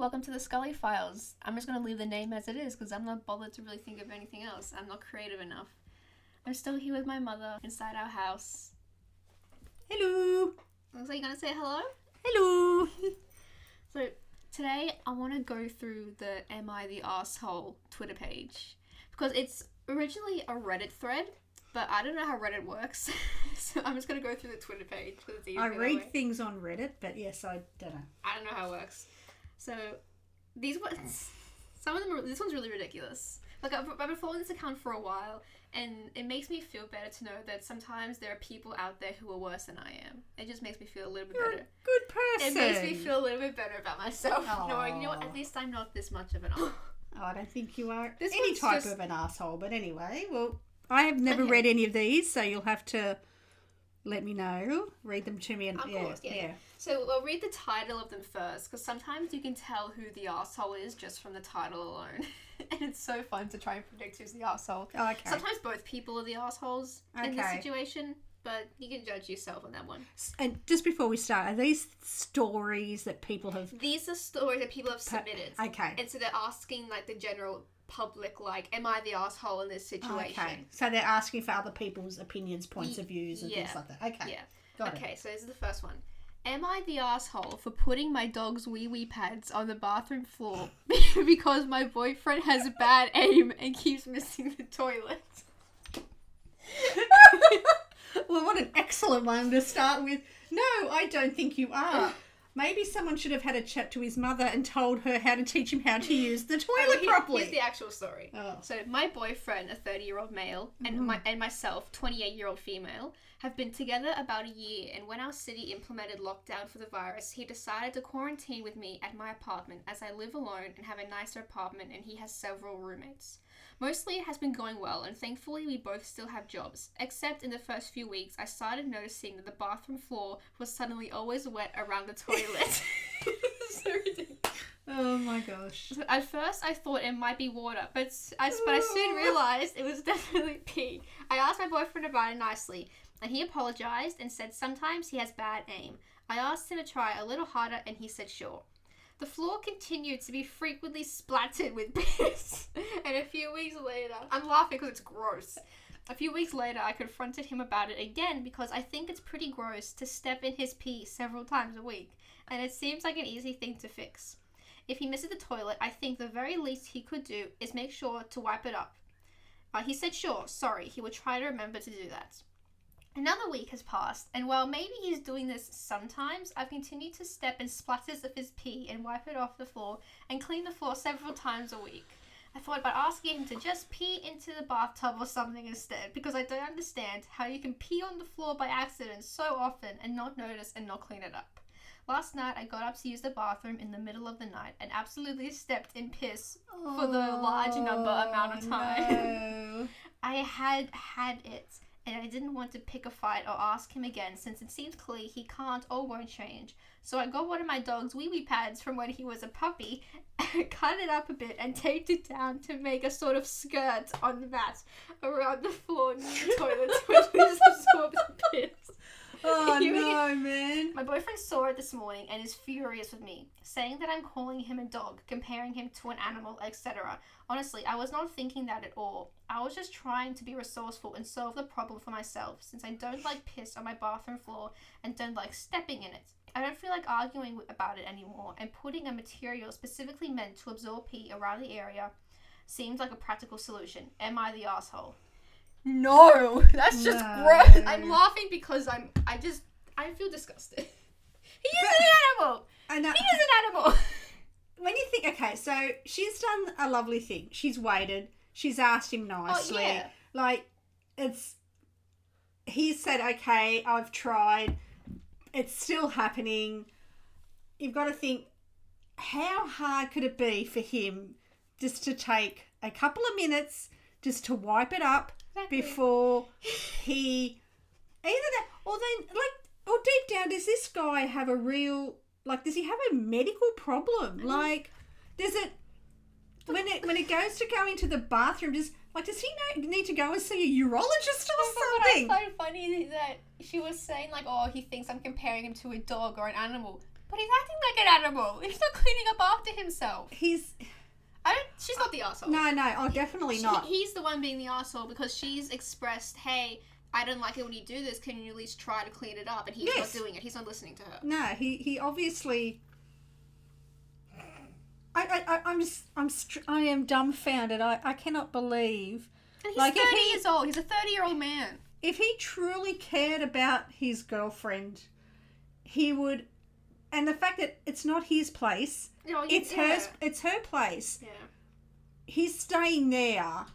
welcome to the Scully Files. I'm just going to leave the name as it is because I'm not bothered to really think of anything else. I'm not creative enough. I'm still here with my mother inside our house. Hello. So you're going to say hello? Hello. So today I want to go through the Am I the Asshole Twitter page because it's originally a Reddit thread, but I don't know how Reddit works. So I'm just going to go through the Twitter page because it's easier I that read way. things on Reddit, but yes, I don't know. I don't know how it works. So these ones, some of them are, this one's really ridiculous. Like I've been following this account for a while, and it makes me feel better to know that sometimes there are people out there who are worse than I am. It just makes me feel a little bit You're better. a good person. It makes me feel a little bit better about myself. Aww. Knowing, you know what, at least I'm not this much of an asshole. Oh, I don't think you are This any one's type just- of an asshole, but anyway, well, I have never Okay. read any of these, so you'll have to let me know. Read them to me. And Of course, yeah. So we'll read the title of them first, because sometimes you can tell who the asshole is just from the title alone. And it's so fun to try and predict who's the asshole. Oh, okay. Sometimes both people are the assholes in this Okay. situation, but you can judge yourself on that one. And just before we start, are these stories that people have... These are stories that people have submitted. Okay. And so they're asking, like, the general public, like, am I the asshole in this situation? Okay. So they're asking for other people's opinions, points of views, and things like that. Okay. Yeah. Got it. Okay, so this is the first one. Am I the asshole for putting my dog's wee-wee pads on the bathroom floor because my boyfriend has bad aim and keeps missing the toilet? Well, what an excellent one to start with. No, I don't think you are. Maybe someone should have had a chat to his mother and told her how to teach him how to use the toilet properly. Here's the actual story. Oh. So my boyfriend, a 30-year-old male, and myself, 28-year-old female, have been together about a year, and when our city implemented lockdown for the virus, he decided to quarantine with me at my apartment as I live alone and have a nicer apartment and he has several roommates. Mostly it has been going well, and thankfully we both still have jobs, except in the first few weeks I started noticing that the bathroom floor was suddenly always wet around the toilet. So ridiculous. Oh my gosh. At first, I thought it might be water, but I soon realised it was definitely pee. I asked my boyfriend about it nicely, and he apologised and said sometimes he has bad aim. I asked him to try a little harder, and he said sure. The floor continued to be frequently splattered with piss, and a few weeks later, I'm laughing because it's gross. A few weeks later, I confronted him about it again because I think it's pretty gross to step in his pee several times a week, and it seems like an easy thing to fix. If he misses the toilet, I think the very least he could do is make sure to wipe it up. He said sure, sorry, he would try to remember to do that. Another week has passed, and while maybe he's doing this sometimes, I've continued to step in splatters of his pee and wipe it off the floor and clean the floor several times a week. I thought about asking him to just pee into the bathtub or something instead, because I don't understand how you can pee on the floor by accident so often and not notice and not clean it up. Last night, I got up to use the bathroom in the middle of the night and absolutely stepped in piss for the large amount of time. No. I had it, and I didn't want to pick a fight or ask him again since it seems clear he can't or won't change. So I got one of my dog's wee-wee pads from when he was a puppy, cut it up a bit and taped it down to make a sort of skirt on the mat around the floor near the toilet to absorb the piss. Oh no, man. My boyfriend saw it this morning and is furious with me, saying that I'm calling him a dog, comparing him to an animal, etc. Honestly, I was not thinking that at all. I was just trying to be resourceful and solve the problem for myself, since I don't like piss on my bathroom floor and don't like stepping in it. I don't feel like arguing about it anymore, and putting a material specifically meant to absorb pee around the area seems like a practical solution. Am I the asshole? No, that's just No. gross. I'm laughing because I feel disgusted. He is an animal. I know. He is an animal. When you think, okay, so she's done a lovely thing. She's waited. She's asked him nicely. Oh, yeah. Like, he said, okay, I've tried. It's still happening. You've got to think, how hard could it be for him just to take a couple of minutes just to wipe it up before he either that or then or deep down, does this guy have a real, does he have a medical problem? Like, does it when it goes to go into the bathroom, does he need to go and see a urologist or something? What I find funny is that she was saying, like, oh, he thinks I'm comparing him to a dog or an animal. But he's acting like an animal. He's not cleaning up after himself. She's not the arsehole. No, definitely not. He's the one being the arsehole because she's expressed, hey, I don't like it when you do this. Can you at least try to clean it up? And he's not doing it. He's not listening to her. No, he obviously... I am dumbfounded. I cannot believe... And he's 30 years old. He's a 30-year-old man. If he truly cared about his girlfriend, he would... And the fact that it's not his place, it's her place. Yeah. He's staying there.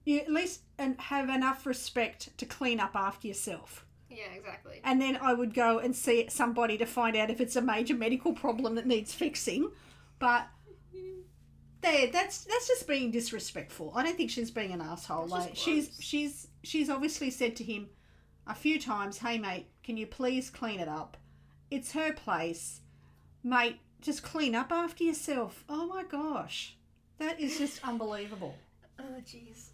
You at least have enough respect to clean up after yourself. Yeah, exactly. And then I would go and see somebody to find out if it's a major medical problem that needs fixing. But... that's just being disrespectful. I don't think she's being an asshole. Like she's obviously said to him a few times, "Hey mate, can you please clean it up? It's her place, mate. Just clean up after yourself." Oh my gosh, that is just unbelievable. Oh jeez.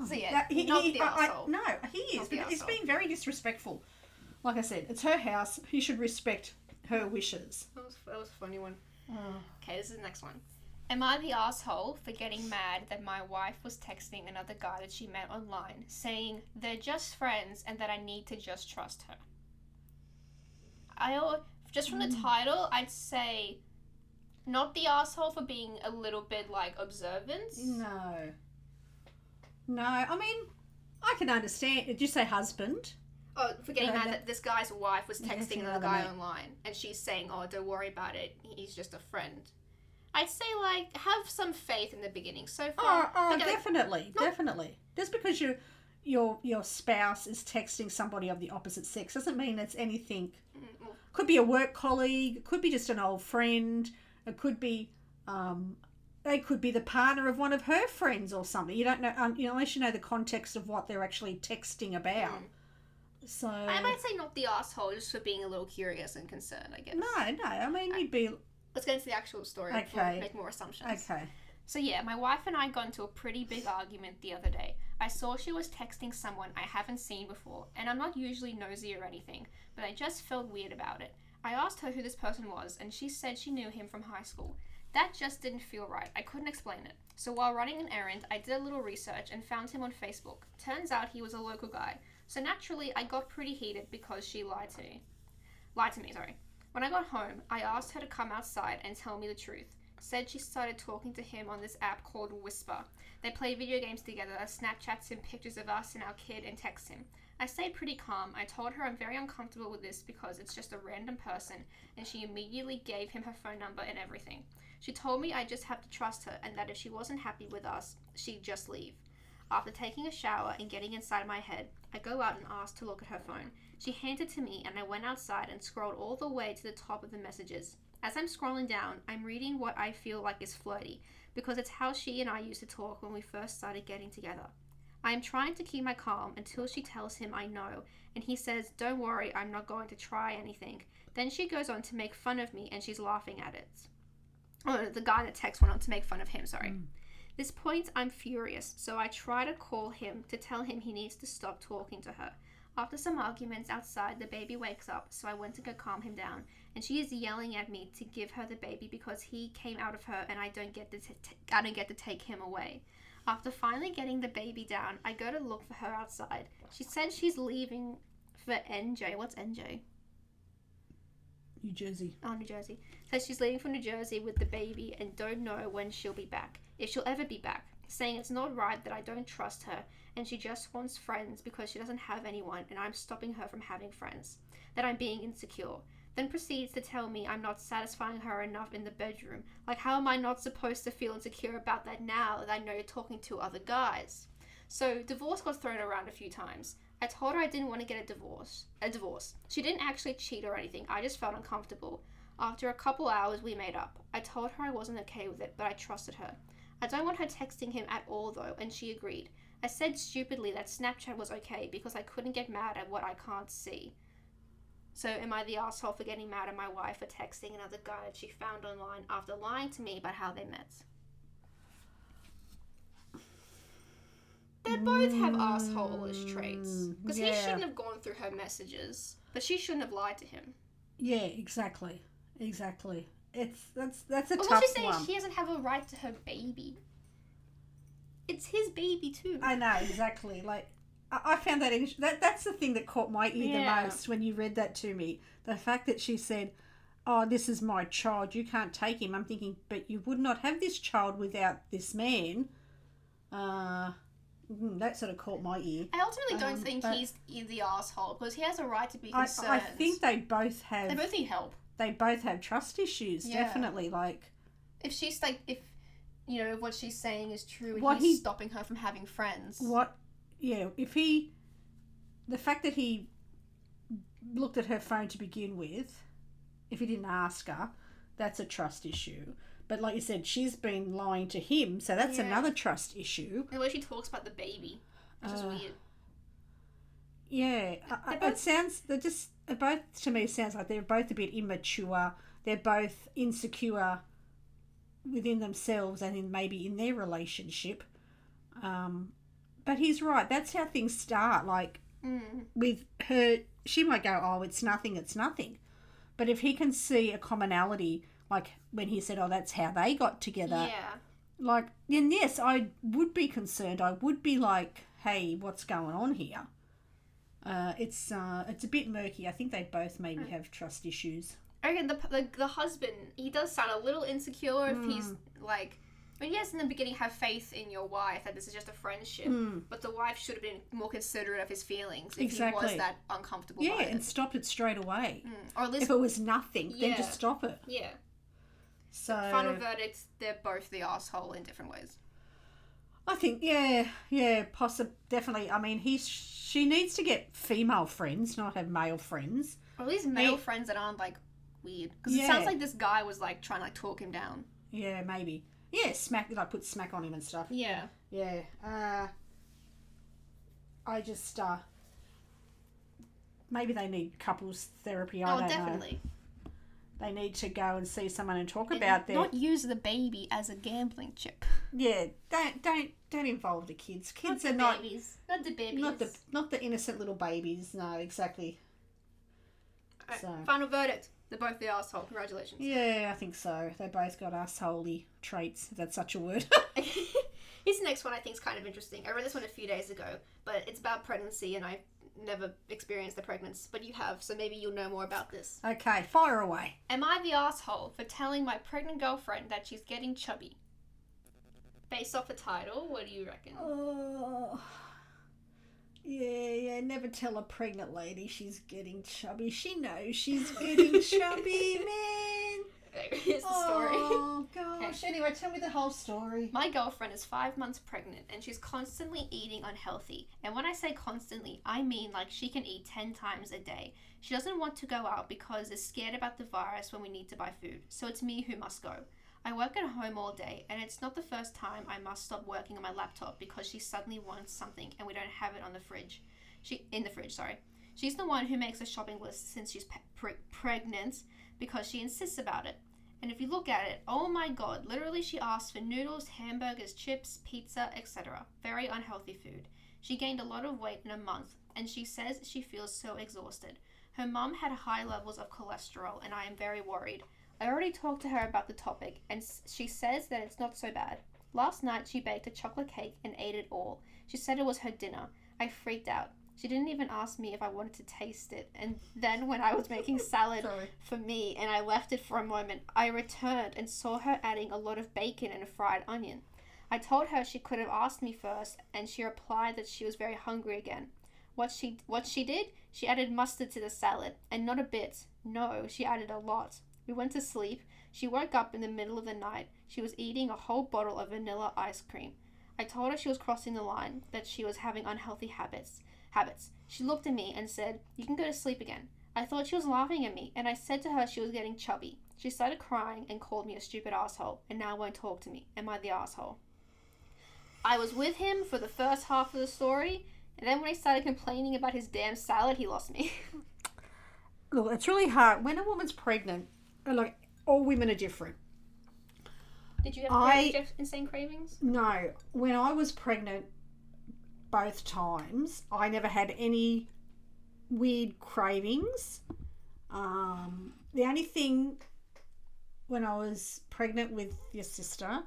So yeah, not the asshole. No, he is. But it's being very disrespectful. Like I said, it's her house. He should respect her wishes. That was a funny one. Okay, this is the next one. Am I the asshole for getting mad that my wife was texting another guy that she met online, saying they're just friends and that I need to just trust her? Just from the title, I'd say not the asshole for being a little bit, like, observant. No, I mean, I can understand. Did you say husband? Oh, for getting mad that this guy's wife was texting another guy online, and she's saying, oh, don't worry about it, he's just a friend. I'd say, like, have some faith in the beginning. So far, definitely. Just because your spouse is texting somebody of the opposite sex doesn't mean it's anything. Could be a work colleague. Could be just an old friend. It could be, they could be the partner of one of her friends or something. You don't know, unless you know the context of what they're actually texting about. So I might say not the asshole, just for being a little curious and concerned, I guess. No. I mean, you'd be. Let's get into the actual story before we make more assumptions. Okay. So yeah, my wife and I got into a pretty big argument the other day. I saw she was texting someone I haven't seen before, and I'm not usually nosy or anything, but I just felt weird about it. I asked her who this person was, and she said she knew him from high school. That just didn't feel right. I couldn't explain it. So while running an errand, I did a little research and found him on Facebook. Turns out he was a local guy. So naturally, I got pretty heated because she lied to me. When I got home, I asked her to come outside and tell me the truth. Said she started talking to him on this app called Whisper. They play video games together, Snapchats him pictures of us and our kid, and texts him. I stayed pretty calm. I told her I'm very uncomfortable with this because it's just a random person, and she immediately gave him her phone number and everything. She told me I just have to trust her, and that if she wasn't happy with us, she'd just leave. After taking a shower and getting inside my head, I go out and ask to look at her phone. She handed it to me, and I went outside and scrolled all the way to the top of the messages. As I'm scrolling down, I'm reading what I feel like is flirty, because it's how she and I used to talk when we first started getting together. I am trying to keep my calm until she tells him I know, and he says, "Don't worry, I'm not going to try anything." Then she goes on to make fun of me, and she's laughing at it. Oh, the guy in the text went on to make fun of him, sorry. This point, I'm furious, so I try to call him to tell him he needs to stop talking to her. After some arguments outside, the baby wakes up, so I went to go calm him down, and she is yelling at me to give her the baby because he came out of her and I don't get to take him away. After finally getting the baby down, I go to look for her outside. She said she's leaving for NJ. What's NJ? New Jersey. Oh, New Jersey. Says she's leaving for New Jersey with the baby and don't know when she'll be back, if she'll ever be back, saying it's not right that I don't trust her and she just wants friends because she doesn't have anyone and I'm stopping her from having friends, that I'm being insecure. Then proceeds to tell me I'm not satisfying her enough in the bedroom. Like, how am I not supposed to feel insecure about that now that I know you're talking to other guys? So divorce got thrown around a few times. I told her I didn't want to get a divorce. She didn't actually cheat or anything. I just felt uncomfortable. After a couple hours, we made up. I told her I wasn't okay with it, but I trusted her. I don't want her texting him at all, though, and she agreed. I said stupidly that Snapchat was okay because I couldn't get mad at what I can't see. So am I the asshole for getting mad at my wife for texting another guy that she found online after lying to me about how they met? They both have asshole-ish traits. Because he shouldn't have gone through her messages, but she shouldn't have lied to him. Yeah, exactly. Exactly. That's a But tough what she's saying one. is she doesn't have a right to her baby. It's his baby too. I know, exactly. Like, I found that's the thing that caught my ear the most when you read that to me. The fact that she said, "Oh, this is my child. You can't take him." I'm thinking, but you would not have this child without this man. That sort of caught my ear. I ultimately don't think he's the asshole because he has a right to be concerned. I think they both have. They both need help. They both have trust issues. Yeah. Definitely, like. If she's like, if what she's saying is true, and he's stopping her from having friends. If the fact that he looked at her phone to begin with, if he didn't ask her, that's a trust issue. But like you said, she's been lying to him, so that's another trust issue. The way she talks about the baby, which is weird. Yeah, it both to me sounds like they're both a bit immature. They're both insecure within themselves and maybe in their relationship. But he's right. That's how things start. Like with her, she might go, "Oh, it's nothing. It's nothing." But if he can see a commonality, like when he said, "Oh, that's how they got together," like then yes, I would be concerned. I would be like, "Hey, what's going on here?" It's a bit murky. I think they both maybe have trust issues. I reckon the husband, he does sound a little insecure if he's like, I mean, yes, in the beginning have faith in your wife that this is just a friendship, but the wife should have been more considerate of his feelings if he was that uncomfortable by it. And stopped it straight away. Or at least, if it was nothing, then just stop it. Yeah. So final verdict, they're both the asshole in different ways. I think, definitely. I mean, she needs to get female friends, not have male friends. Or at least male friends that aren't like weird, because it sounds like this guy was like trying to like talk him down. Yeah, maybe. Yeah, put smack on him and stuff. Yeah. Yeah. I just maybe they need couples therapy. I don't know. They need to go and see someone and talk about their. Not use the baby as a gambling chip. Yeah, don't involve the kids. Kids are not babies. Not the babies. Not the innocent little babies. No, exactly. Right, so final verdict. They're both the asshole. Congratulations. Yeah, I think so. They both got assholey traits, if that's such a word. Here's the next one I think is kind of interesting. I read this one a few days ago, but it's about pregnancy, and I never experienced the pregnancy, but you have, so maybe you'll know more about this. Okay, fire away. Am I the asshole for telling my pregnant girlfriend that she's getting chubby? Based off the title, what do you reckon? Oh... Yeah, never tell a pregnant lady she's getting chubby. She knows she's getting chubby, man. Here's the story. Oh, gosh. Okay. Anyway, tell me the whole story. My girlfriend is 5 months pregnant and she's constantly eating unhealthy. And when I say constantly, I mean like she can eat 10 times a day. She doesn't want to go out because is scared about the virus when we need to buy food. So it's me who must go. I work at home all day, and it's not the first time I must stop working on my laptop because she suddenly wants something and we don't have it on the fridge. She's the one who makes a shopping list since she's pregnant because she insists about it. And if you look at it, oh my god, literally she asks for noodles, hamburgers, chips, pizza, etc. Very unhealthy food. She gained a lot of weight in a month, and she says she feels so exhausted. Her mum had high levels of cholesterol, and I am very worried. I already talked to her about the topic, and she says that it's not so bad. Last night, she baked a chocolate cake and ate it all. She said it was her dinner. I freaked out. She didn't even ask me if I wanted to taste it. And then when I was making salad for me and I left it for a moment, I returned and saw her adding a lot of bacon and a fried onion. I told her she could have asked me first, and she replied that she was very hungry again. What she did, she added mustard to the salad, and not a bit. No, she added a lot. We went to sleep. She woke up in the middle of the night. She was eating a whole bottle of vanilla ice cream. I told her she was crossing the line, that she was having unhealthy habits. She looked at me and said, "You can go to sleep again." I thought she was laughing at me, and I said to her she was getting chubby. She started crying and called me a stupid asshole, and now won't talk to me. Am I the asshole? I was with him for the first half of the story, and then when he started complaining about his damn salad, he lost me. Look, it's really hard. When a woman's pregnant, like, all women are different. Did you have insane cravings? No. When I was pregnant, both times, I never had any weird cravings. The only thing when I was pregnant with your sister,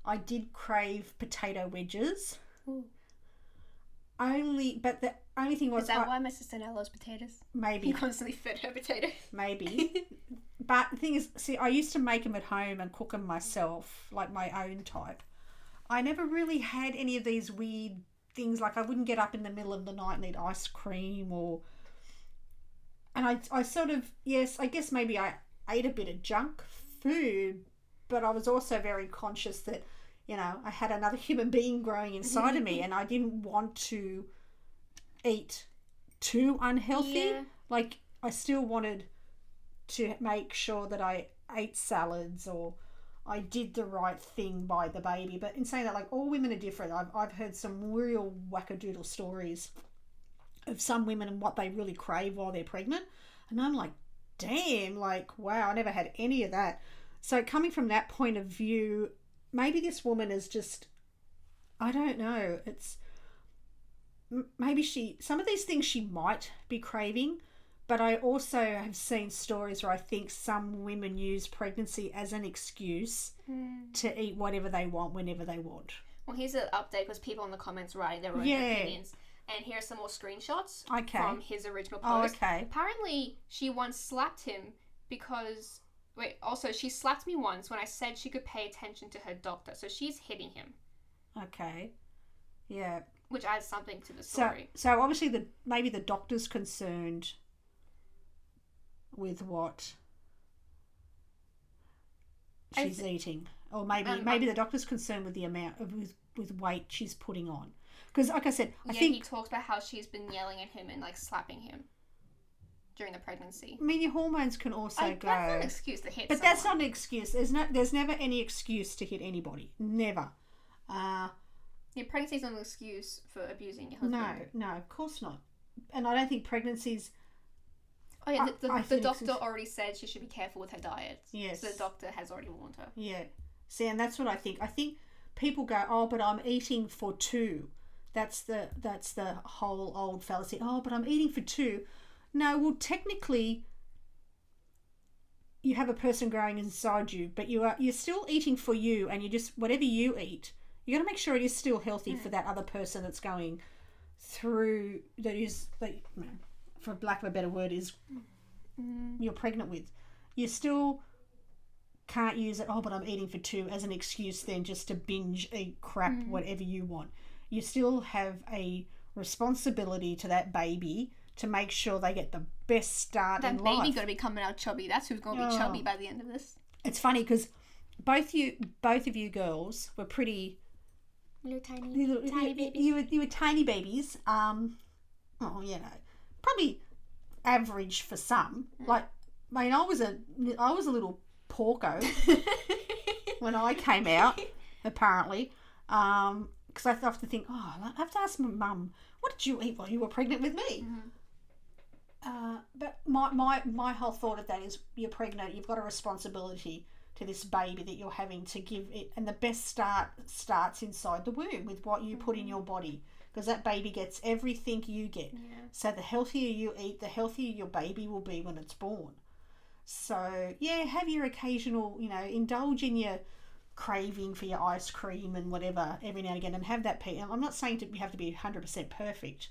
I did crave potato wedges. Ooh. But the only thing was... Is that why my sister now loves potatoes? Maybe. You constantly fed her potatoes. Maybe. But the thing is, see, I used to make them at home and cook them myself, like my own type. I never really had any of these weird things, like I wouldn't get up in the middle of the night and eat ice cream or... And I sort of, yes, I guess maybe I ate a bit of junk food, but I was also very conscious that, you know, I had another human being growing inside of me and I didn't want to eat too unhealthy. Yeah. Like, I still wanted to make sure that I ate salads or I did the right thing by the baby. But in saying that, like, all women are different. I've heard some real wackadoodle stories of some women and what they really crave while they're pregnant. And I'm like, damn, like, wow, I never had any of that. So coming from that point of view, maybe this woman is just, I don't know, it's, maybe some of these things she might be craving, but I also have seen stories where I think some women use pregnancy as an excuse to eat whatever they want whenever they want. Well, here's an update because people in the comments writing their own opinions. And here's some more screenshots from his original post. Oh, okay. Apparently, she once slapped him because... Wait, also, she slapped me once when I said she could pay attention to her doctor. So she's hitting him. Okay. Yeah. Which adds something to the story. So obviously, maybe the doctor's concerned with what she's eating. Or maybe the doctor's concerned with the amount with weight she's putting on. Because, like I said, I think... he talks about how she's been yelling at him and, like, slapping him during the pregnancy. I mean, your hormones can also go... That's not an excuse to hit But someone. that's not an excuse. There's never any excuse to hit anybody. Never. Your pregnancy's not an excuse for abusing your husband. No, of course not. And I don't think pregnancies... Oh, yeah, the doctor already said she should be careful with her diet. Yes. So the doctor has already warned her. Yeah. See, and that's what I think. I think people go, oh, but I'm eating for two. That's the whole old fallacy. Oh, but I'm eating for two. No, well, technically, you have a person growing inside you, but you're still eating for you, and you just whatever you eat, you got to make sure it is still healthy for that other person that's going through for lack of a better word, is you're pregnant with. You still can't use it. Oh, but I'm eating for two as an excuse then just to binge eat crap whatever you want. You still have a responsibility to that baby to make sure they get the best start in life. That baby got to be coming out chubby. That's who's going to be chubby by the end of this. It's funny because both of you girls were pretty... Little tiny babies. You were tiny babies. Probably average for some. Like, I mean, I was a little porco when I came out, apparently. Because I have to think, I have to ask my mum, what did you eat while you were pregnant with me? But my whole thought of that is, you're pregnant, you've got a responsibility to this baby that you're having to give it, and the best starts inside the womb with what you put in your body, because that baby gets everything you get. So the healthier you eat, the healthier your baby will be when it's born. So yeah, have your occasional, indulge in your craving for your ice cream and whatever every now and again, and have that I'm not saying you have to be 100% perfect,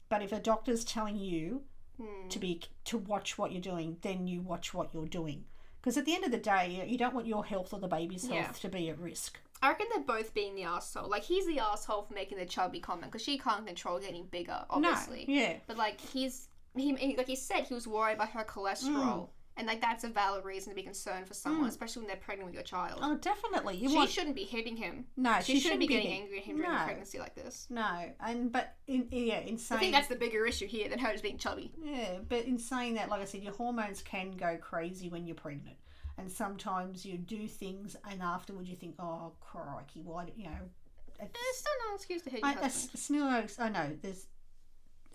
but if a doctor's telling you to watch what you're doing, then you watch what you're doing, because at the end of the day, you don't want your health or the baby's health to be at risk. I reckon they're both being the arsehole. Like, he's the arsehole for making the chubby comment, because she can't control getting bigger, obviously. No, yeah. But like, like he said, he was worried about her cholesterol. And, like, that's a valid reason to be concerned for someone, especially when they're pregnant with your child. Oh, definitely. She shouldn't be hitting him. No, she shouldn't be getting angry at him during a pregnancy like this. No, but in saying... I think that's the bigger issue here than her just being chubby. Yeah, but in saying that, like I said, your hormones can go crazy when you're pregnant. And sometimes you do things and afterwards you think, oh, crikey, why, It's still no excuse to hit your husband. I know,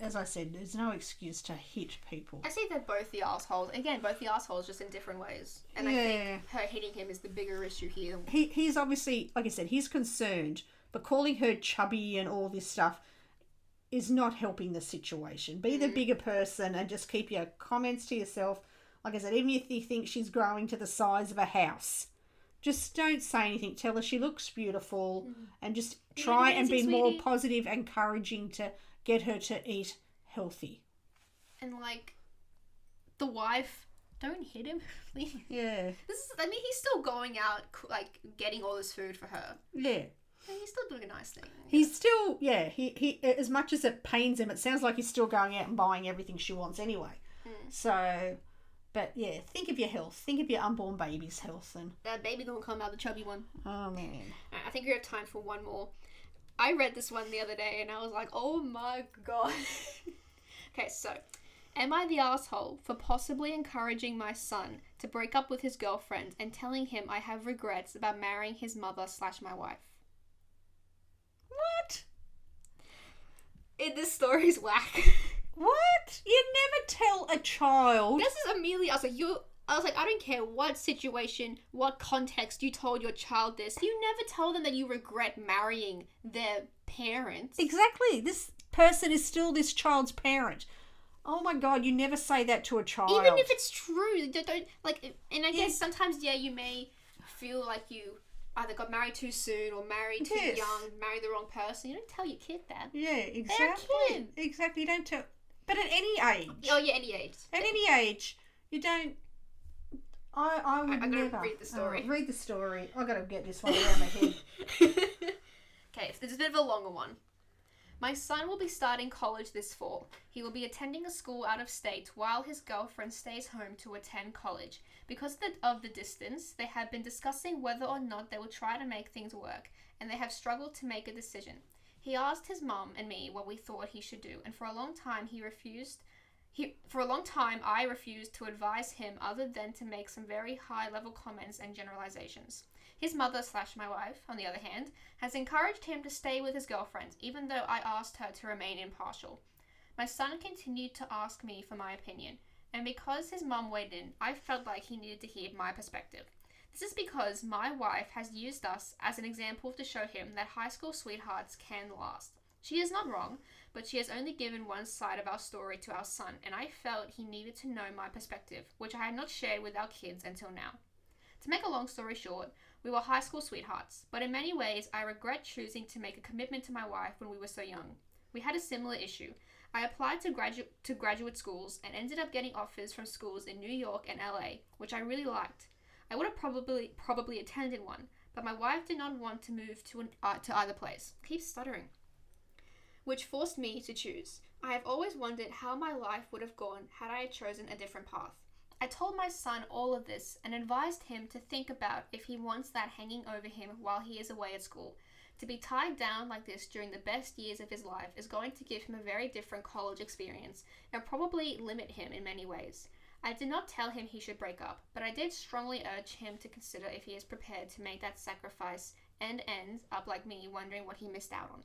as I said, there's no excuse to hit people. I see they're both the assholes. Again, both the assholes, just in different ways. And I think her hitting him is the bigger issue here. He's obviously, like I said, he's concerned, but calling her chubby and all this stuff is not helping the situation. Be the bigger person and just keep your comments to yourself. like I said, even if you think she's growing to the size of a house, just don't say anything. Tell her she looks beautiful and just try and be more positive, encouraging to get her to eat healthy. And, like, the wife, don't hit him. Yeah. He's still going out, like, getting all this food for her. Yeah. And he's still doing a nice thing. He's still, he as much as it pains him, it sounds like he's still going out and buying everything she wants anyway. So, but yeah, think of your health. Think of your unborn baby's health. And that baby gonna come out, the chubby one. Oh, man. I think we have time for one more. I read this one the other day and I was like, oh my God. Okay, so, am I the asshole for possibly encouraging my son to break up with his girlfriend and telling him I have regrets about marrying his mother/my wife? What? This story's whack. What? You never tell a child. This is immediately, I was like, I don't care what situation, what context you told your child this. You never tell them that you regret marrying their parents. Exactly. This person is still this child's parent. Oh my God, you never say that to a child. Even if it's true. Don't like, and I guess sometimes, you may feel like you either got married too soon or married too young, married the wrong person. You don't tell your kid that. Yeah, exactly. They're a kid. Exactly, you don't tell. But at any age. Oh, yeah, any age. At any age, you don't. I would I'm never. Gonna read the story. Read the story. I gotta get this one around my head. Okay, this is a bit of a longer one. My son will be starting college this fall. He will be attending a school out of state while his girlfriend stays home to attend college. Because of the distance, they have been discussing whether or not they will try to make things work, and they have struggled to make a decision. He asked his mum and me what we thought he should do, and for a long time I refused to advise him other than to make some very high-level comments and generalizations. His mother/my wife, on the other hand, has encouraged him to stay with his girlfriend, even though I asked her to remain impartial. My son continued to ask me for my opinion, and because his mum weighed in, I felt like he needed to hear my perspective. This is because my wife has used us as an example to show him that high school sweethearts can last. She is not wrong, but she has only given one side of our story to our son, and I felt he needed to know my perspective, which I had not shared with our kids until now. To make a long story short, we were high school sweethearts, but in many ways I regret choosing to make a commitment to my wife when we were so young. We had a similar issue. I applied to graduate schools and ended up getting offers from schools in New York and LA, which I really liked. I would have probably attended one, but my wife did not want to move to either place. I keep stuttering. Which forced me to choose. I have always wondered how my life would have gone had I chosen a different path. I told my son all of this and advised him to think about if he wants that hanging over him while he is away at school. To be tied down like this during the best years of his life is going to give him a very different college experience and probably limit him in many ways. I did not tell him he should break up, but I did strongly urge him to consider if he is prepared to make that sacrifice and end up like me wondering what he missed out on.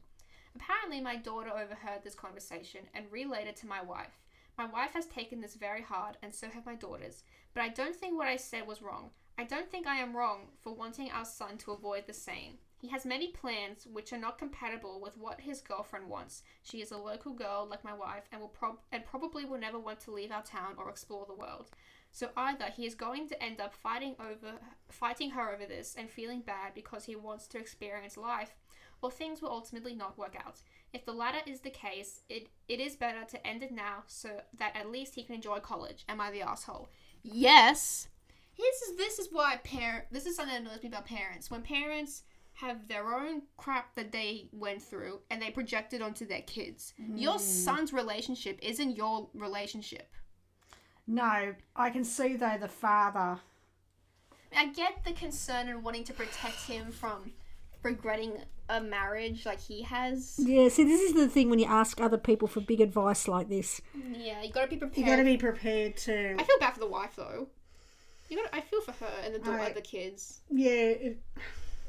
Apparently, my daughter overheard this conversation and relayed it to my wife. My wife has taken this very hard, and so have my daughters, but I don't think what I said was wrong. I don't think I am wrong for wanting our son to avoid the same. He has many plans which are not compatible with what his girlfriend wants. She is a local girl like my wife and probably will never want to leave our town or explore the world. So either he is going to end up fighting her over this and feeling bad because he wants to experience life, or things will ultimately not work out. If the latter is the case, it is better to end it now so that at least he can enjoy college. Am I the asshole? Yes. This is why this is something that annoys me about parents. When parents have their own crap that they went through and they project it onto their kids. Your son's relationship isn't your relationship. No, I can see though the father. I get the concern and wanting to protect him from regretting a marriage like he has. Yeah, see, this is the thing when you ask other people for big advice like this. Yeah, you gotta be prepared. You gotta be prepared to. I feel bad for the wife though. I feel for her and the kids. Yeah.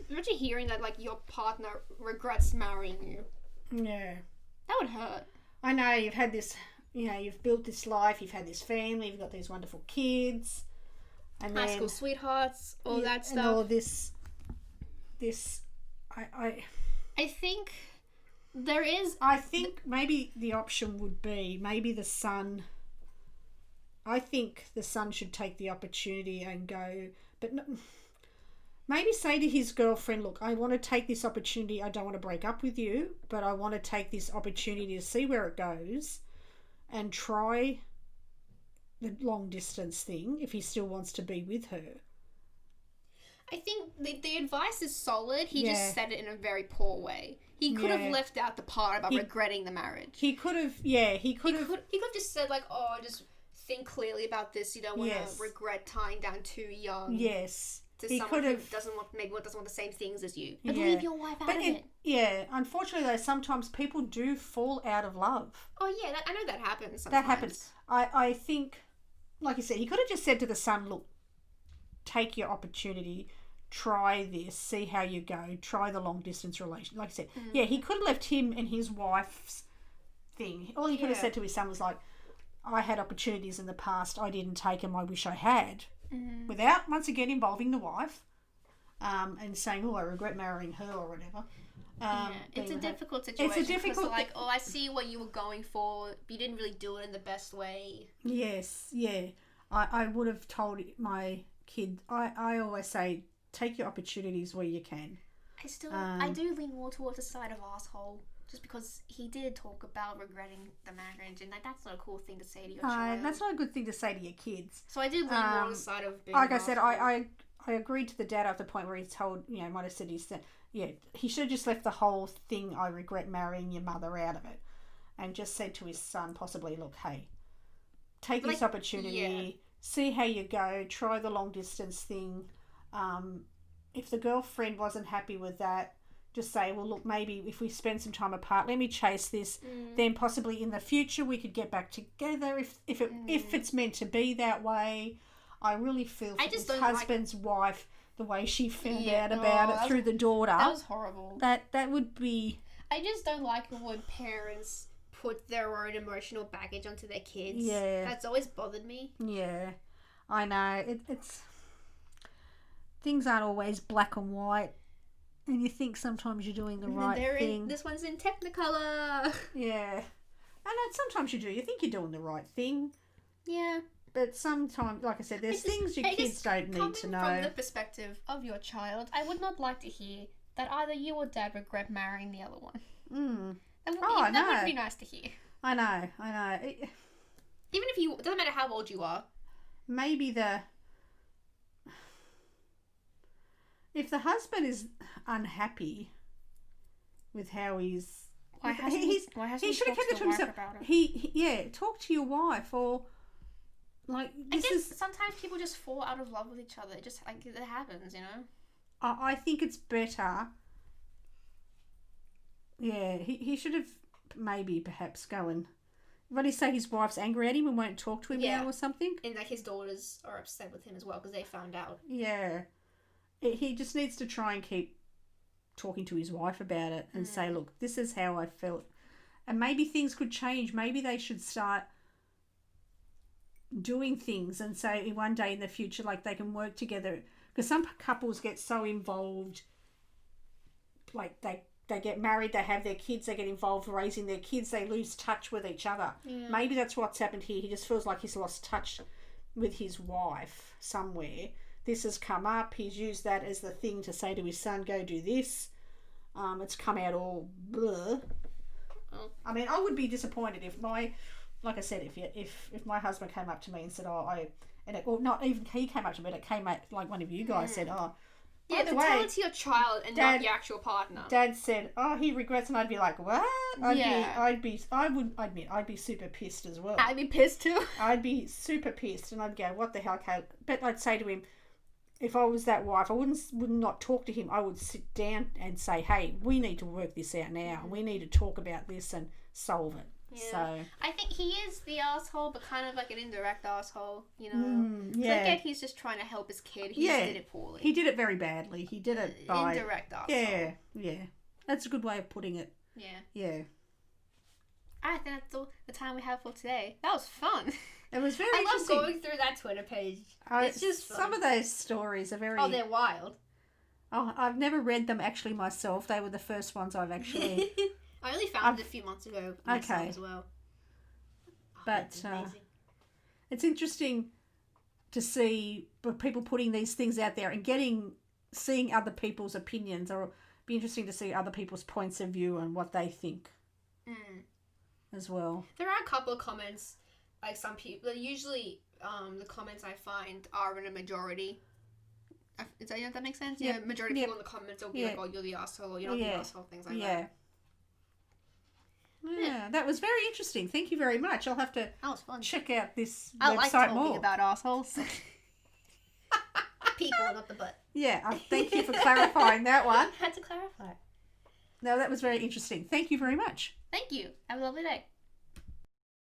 Imagine hearing that like your partner regrets marrying you. Yeah. That would hurt. I know, you've had this, you've built this life, you've had this family, you've got these wonderful kids. And high school sweethearts, all that stuff. And all this, I think maybe the option would be, maybe the son, I think the son should take the opportunity and go, but maybe say to his girlfriend, look, I want to take this opportunity. I don't want to break up with you, but I want to take this opportunity to see where it goes and try the long distance thing if he still wants to be with her. I think the advice is solid. He just said it in a very poor way. He could have left out the part about regretting the marriage. He could have, he could have just said, like, oh, just think clearly about this. You don't want to regret tying down too young. Yes. To someone who doesn't want the same things as you. But leave your wife out of it. Yeah, unfortunately though, sometimes people do fall out of love. Oh yeah, I know that happens sometimes. That happens. I think, like you said, he could have just said to the son, look, take your opportunity, try this, see how you go, try the long distance relation. Like I said, he could have left him and his wife's thing. All he could have said to his son was like, I had opportunities in the past, I didn't take them, I wish I had. Without, once again, involving the wife and saying, oh, I regret marrying her or whatever. It's a difficult situation. It's a difficult... like, oh, I see what you were going for, but you didn't really do it in the best way. Yes, yeah. I would have told my kid, I always say, take your opportunities where you can. I do lean more towards the side of asshole, just because he did talk about regretting the marriage, and that's not a cool thing to say to your child. That's not a good thing to say to your kids. So I did lean more on the side of being like I said, I agreed to the dad at the point where he told, might have said he should have just left the whole thing, I regret marrying your mother, out of it, and just said to his son possibly, look, hey, take this opportunity, see how you go, try the long distance thing. If the girlfriend wasn't happy with that, just say, well, look, maybe if we spend some time apart, let me chase this. Then possibly in the future we could get back together if it's meant to be that way. I really feel for his husband's wife, the way she found out about it through the daughter. That was horrible. That would be... I just don't like it when parents put their own emotional baggage onto their kids. Yeah. That's always bothered me. Yeah, I know. It's... Things aren't always black and white. And you think sometimes you're doing the right thing. This one's in Technicolor. Yeah. And sometimes you do. You think you're doing the right thing. Yeah. But sometimes, like I said, there's things your kids don't need to know. From the perspective of your child, I would not like to hear that either you or Dad regret marrying the other one. That would be nice to hear. I know. Even if it doesn't matter how old you are. Maybe if the husband is unhappy with how he should have kept it to himself. Talk to your wife, or like sometimes people just fall out of love with each other. It just it happens, I think it's better. Yeah, he should have perhaps go and. What did he say? His wife's angry at him and won't talk to him now, or something. And his daughters are upset with him as well because they found out. Yeah. He just needs to try and keep talking to his wife about it and say, look, this is how I felt. And maybe things could change. Maybe they should start doing things and say one day in the future, like they can work together. Because some couples get so involved, like they get married, they have their kids, they get involved raising their kids, they lose touch with each other. Yeah. Maybe that's what's happened here. He just feels like he's lost touch with his wife somewhere. This has come up. He's used that as the thing to say to his son, go do this. It's come out all bleh. I mean, I would be disappointed if like I said, if my husband came up to me and said, not even he came up to me, but it came out like one of you guys said, tell it to your child and not your actual partner. Dad said, he regrets, and I'd be like, what? I'd be super pissed as well. I'd be pissed too. I'd be super pissed, and I'd go, what the hell, Kate? But I'd say to him, if I was that wife, I would not talk to him. I would sit down and say, hey, we need to work this out now. We need to talk about this and solve it. Yeah. So I think he is the asshole, but kind of like an indirect asshole, I get he's just trying to help his kid. He just did it poorly. He did it very badly. He did it by... Indirect asshole. Yeah. That's a good way of putting it. Yeah. I think that's all the time we have for today. That was fun. It was very interesting. I love going through that Twitter page. It's just fun. Some of those stories are very... Oh, they're wild. Oh, I've never read them actually myself. They were the first ones I've actually... I only found it a few months ago myself as well. But it's interesting to see people putting these things out there and seeing other people's opinions, or be interesting to see other people's points of view and what they think as well. There are a couple of comments, like some people, usually the comments I find are in a majority. Does that make sense? Yeah, majority of people in the comments will be like, oh, you're the asshole, or you're not the asshole, things like that. Yeah, that was very interesting. Thank you very much. I'll have to check out this website more. I like talking about assholes. People, not the butt. Yeah, thank you for clarifying that one. I had to clarify. No, that was very interesting. Thank you very much. Thank you. Have a lovely day.